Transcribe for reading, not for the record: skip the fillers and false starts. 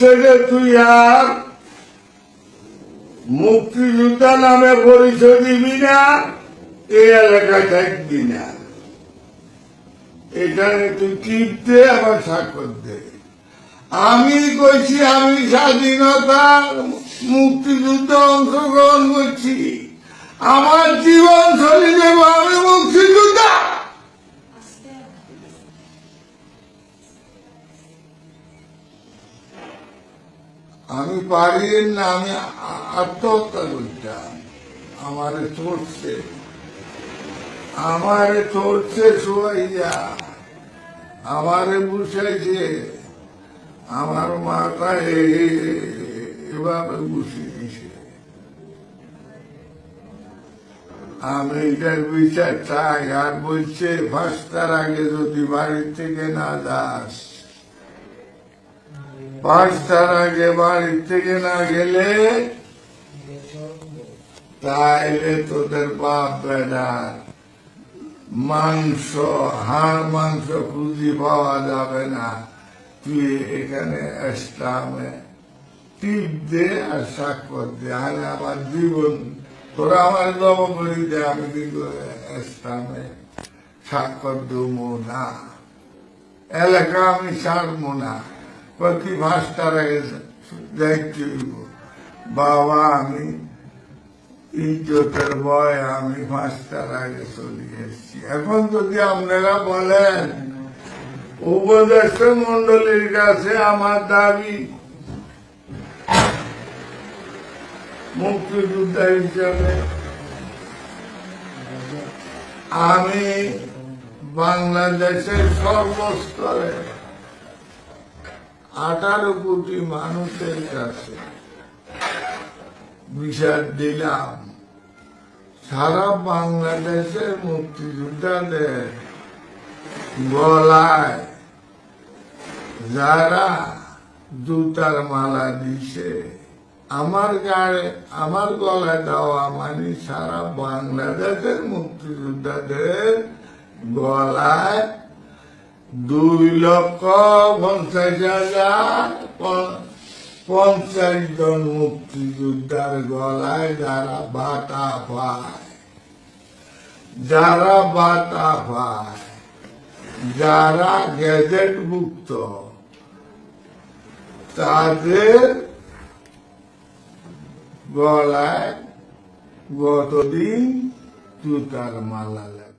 তুই আর মুক্তিযোদ্ধা নামে পরিচয় দিবি না, এই এলাকায় থাকবি না। এখানে তুই টিপ দে, আবার স্বাক্ষর দে। আমি কইছি আমি স্বাধীনতা মুক্তিযুদ্ধে অংশগ্রহণ করছি, আমার জীবন চলে দেব, আমি মুক্তিযোদ্ধা। আমি পারি না, আমি আত্মহত্যা করতাম। আমারে চড়ছে শোয়াইয়া, আমারে বুঝাইছে, আমার মাথায় এভাবে বসে দিছে। আমি এটার বিচার চাই। আর বলছে 5টার আগে যদি বাড়ি থেকে না যাস, 5টার আগে বাড়ি থেকে না গেলে তাইলে তোদের বাপ বেটার মাংস, হাড় মাংস খুঁজি পাওয়া যাবে না। তুই এখানে ইসলামে টিপ দে আর স্বাক্ষর দে, আর আমার জীবন তোরা আমার জব করি দে, আমি কিন্তু ইসলামে স্বাক্ষর দেব না, এলাকা আমি ছাড়বো না। প্রতি 5টার আগে দেখতে বাবা, আমি ইজ্জতের ভয় আমি 5টার আগে চলে এসেছি। এখন যদি আপনারা বলেন উপদেষ্টা মন্ডলীর কাছে আমার দাবি মুক্তিযোদ্ধা হিসাবে আমি বাংলাদেশের সর্বস্তরে 18 কোটি মানুষের কাছে বিচার দিলাম, সারা বাংলাদেশের মুক্তিযোদ্ধাদের গলায় যারা জুতার মালা দিছে, আমার গায়ে, আমার গলায় দেওয়া মানে সারা বাংলাদেশের মুক্তিযোদ্ধাদের গলায় 2,50,050 জন মুক্তিযোদ্ধার গলায় যারা বাতা পায়, যারা গেজেটভুক্ত, তাদের গলায় গতদিন জুতার মালা লাগে।